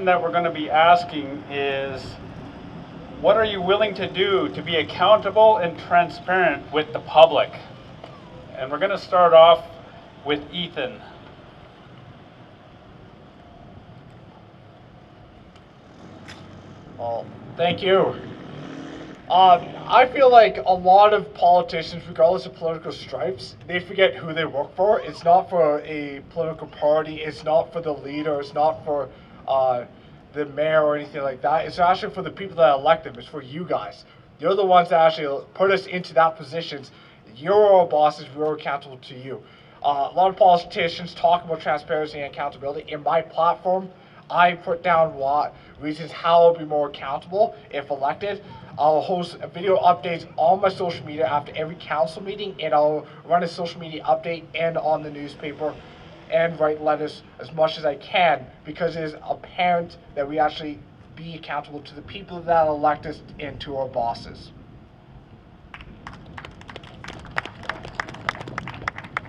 that we're going to be asking is, what are you willing to do to be accountable and transparent with the public? And we're going to start off with Ethan. Well, thank you. I feel like a lot of politicians, regardless of political stripes, they forget who they work for. It's not for a political party. It's not for the leader. It's not for the mayor or anything like that. It's actually for the people that elect them. It's for you guys. You're the ones that actually put us into that positions. You're our bosses. We're accountable to you. A lot of politicians talk about transparency and accountability. In my platform, I put down reasons how I'll be more accountable if elected. I'll host video updates on my social media after every council meeting, and I'll run a social media update and on the newspaper and write letters as much as I can, because it is apparent that we actually be accountable to the people that elect us and to our bosses.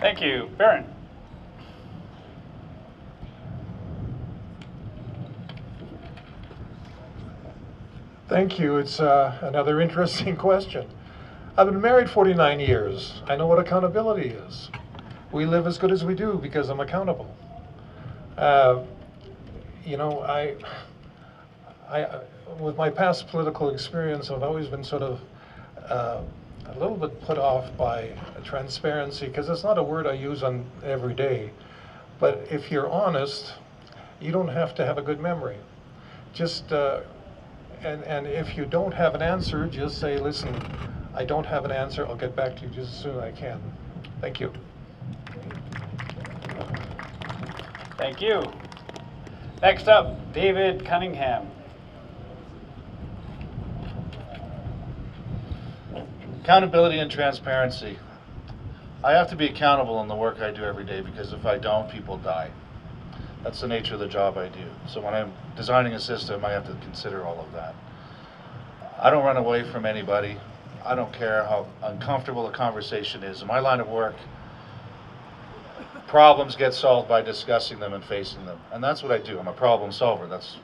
Thank you. Baron. Thank you. It's another interesting question. I've been married 49 years. I know what accountability is. We live as good as we do because I'm accountable. You know, I with my past political experience, I've always been sort of a little bit put off by transparency, because it's not a word I use on every day. But if you're honest, you don't have to have a good memory. Just and if you don't have an answer, just say, listen, I don't have an answer. I'll get back to you just as soon as I can. Thank you. Thank you. Next up, David Cunningham. Accountability and transparency. I have to be accountable in the work I do every day, because if I don't, people die. That's the nature of the job I do. So when I'm designing a system, I have to consider all of that. I don't run away from anybody. I don't care how uncomfortable a conversation is. In my line of work, problems get solved by discussing them and facing them. And that's what I do. I'm a problem solver. That's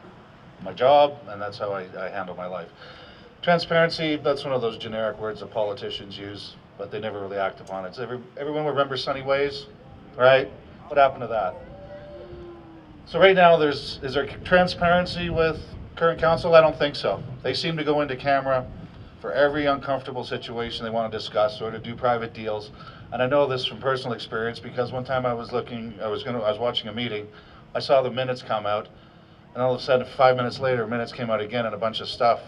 my job, and that's how I handle my life. Transparency, that's one of those generic words that politicians use, but they never really act upon it. So everyone remembers Sunny Ways, right? What happened to that? So right now, is there transparency with current council? I don't think so. They seem to go into camera for every uncomfortable situation they want to discuss, or to do private deals. And I know this from personal experience, because one time I was watching a meeting, I saw the minutes come out, and all of a sudden 5 minutes later, minutes came out again, and a bunch of stuff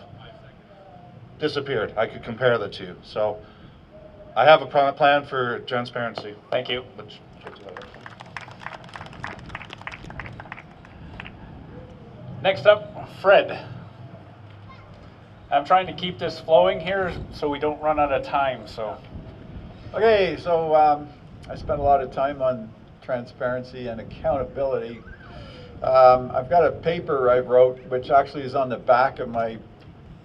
disappeared. I could compare the two. So I have a plan for transparency. Thank you. Next up, Fred. I'm trying to keep this flowing here so we don't run out of time. So, okay, so I spent a lot of time on transparency and accountability. I've got a paper I wrote, which actually is on the back of my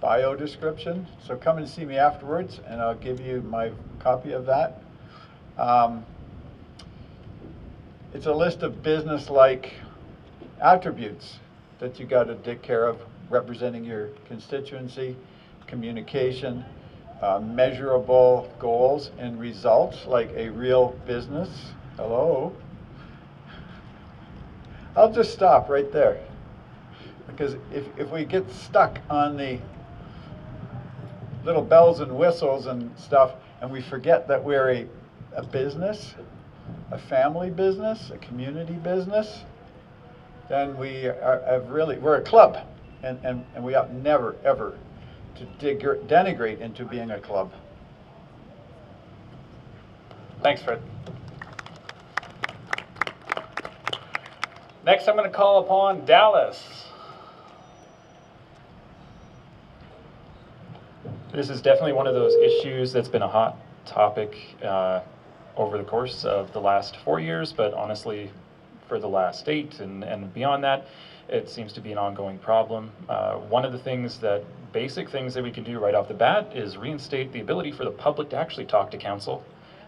bio description. So come and see me afterwards, and I'll give you my copy of that. It's a list of business-like attributes that you got to take care of, representing your constituency, communication, measurable goals and results, like a real business. Hello? I'll just stop right there, because if we get stuck on the little bells and whistles and stuff, and we forget that we're a business, a family business, a community business, then we're a club, and we ought never, ever to denigrate into being a club. thanks, Fred. Next, I'm going to call upon Dallas. This is definitely one of those issues that's been a hot topic over the course of the last 4 years, but honestly, for the last 8 and beyond that, it seems to be an ongoing problem. One of the basic things that we can do right off the bat is reinstate the ability for the public to actually talk to council.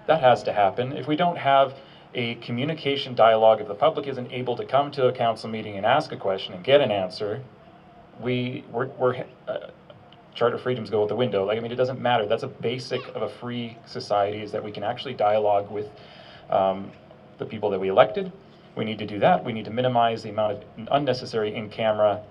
That has to happen. If we don't have a communication dialogue. If the public isn't able to come to a council meeting and ask a question and get an answer, charter freedoms go out the window. Like, I mean, it doesn't matter. That's a basic of a free society, is that we can actually dialogue with the people that we elected. We need to do that. We need to minimize the amount of unnecessary in-camera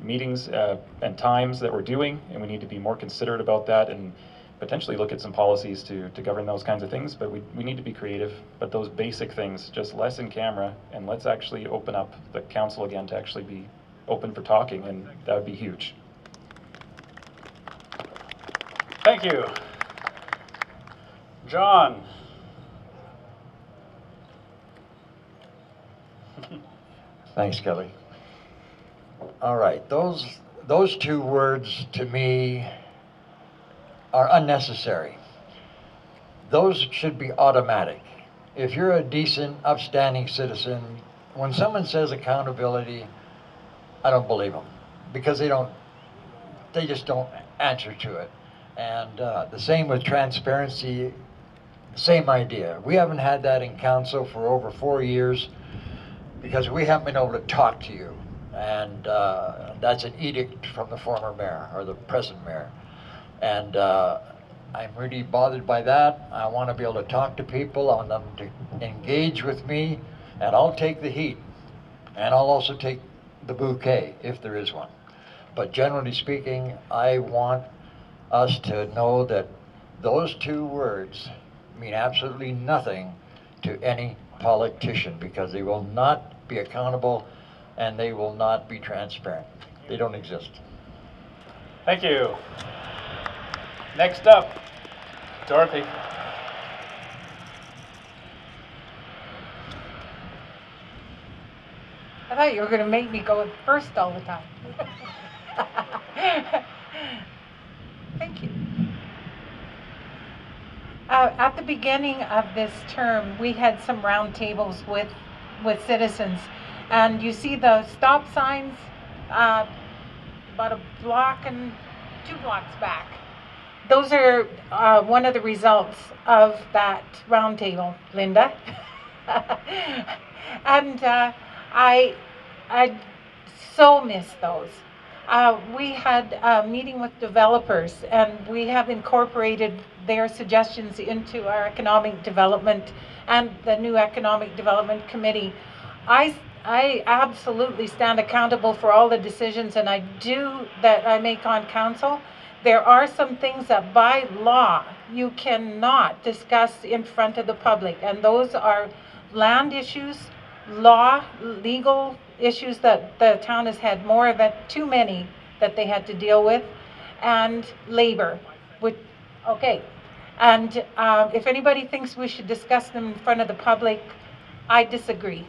meetings and times that we're doing, and we need to be more considerate about that and potentially look at some policies to govern those kinds of things. But we need to be creative. But those basic things, just less in camera, and let's actually open up the council again to actually be open for talking, and that would be huge. Thank you. John. Thanks, Kelly. All right, those two words to me are unnecessary. Those should be automatic. If you're a decent, upstanding citizen, when someone says accountability, I don't believe them, because they just don't answer to it. And the same with transparency, same idea. We haven't had that in council for over 4 years because we haven't been able to talk to you. And that's an edict from the former mayor, or the present mayor. And I'm really bothered by that. I want to be able to talk to people. I want them to engage with me, and I'll take the heat. And I'll also take the bouquet, if there is one. But generally speaking, I want us to know that those two words mean absolutely nothing to any politician, because they will not be accountable and they will not be transparent. They don't exist. Thank you. Next up, Dorothy. I thought you were going to make me go first all the time. Thank you. At the beginning of this term, we had some roundtables with citizens, and you see the stop signs about a block and 2 blocks back. Those are one of the results of that roundtable, Linda. And I so miss those. We had a meeting with developers, and we have incorporated their suggestions into our economic development and the new economic development committee. I absolutely stand accountable for all the decisions, and I make on council. There are some things that by law you cannot discuss in front of the public, and those are land issues, legal issues that the town has had too many that they had to deal with, and labor. And if anybody thinks we should discuss them in front of the public, I disagree.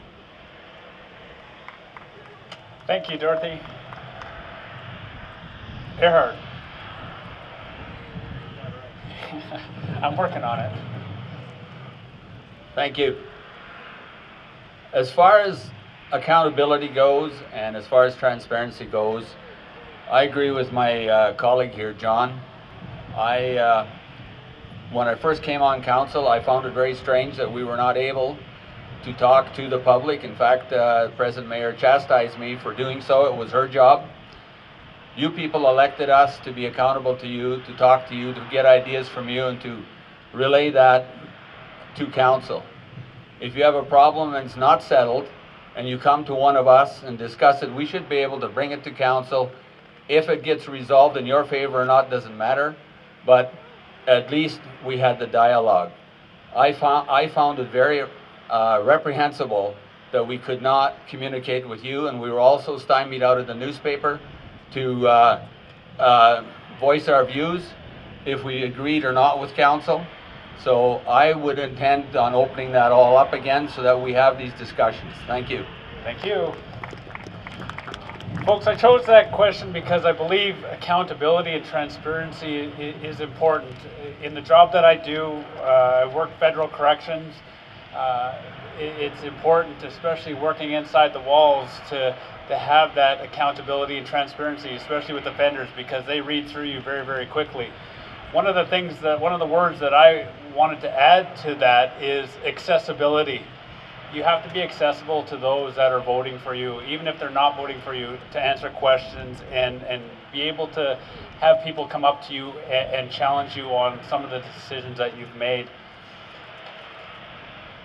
Thank you, Dorothy. Erhard. I'm working on it. Thank you. As far as accountability goes, and as far as transparency goes, I agree with my colleague here, John. When I first came on council, I found it very strange that we were not able to talk to the public. In fact, President Mayor chastised me for doing so. It was her job. You people elected us to be accountable to you, to talk to you, to get ideas from you, and to relay that to council. If you have a problem and it's not settled, and you come to one of us and discuss it, we should be able to bring it to council. If it gets resolved in your favor or not, doesn't matter, but at least we had the dialogue. I found it very reprehensible that we could not communicate with you, and we were also stymied out of the newspaper to voice our views if we agreed or not with council. So I would intend on opening that all up again so that we have these discussions. Thank you. Thank you. Folks, I chose that question because I believe accountability and transparency is important. In the job that I do, I work federal corrections. It's important, especially working inside the walls, to have that accountability and transparency, especially with offenders, because they read through you very, very quickly. one of the words that I wanted to add to that is accessibility. You have to be accessible to those that are voting for you, even if they're not voting for you, to answer questions and be able to have people come up to you and challenge you on some of the decisions that you've made.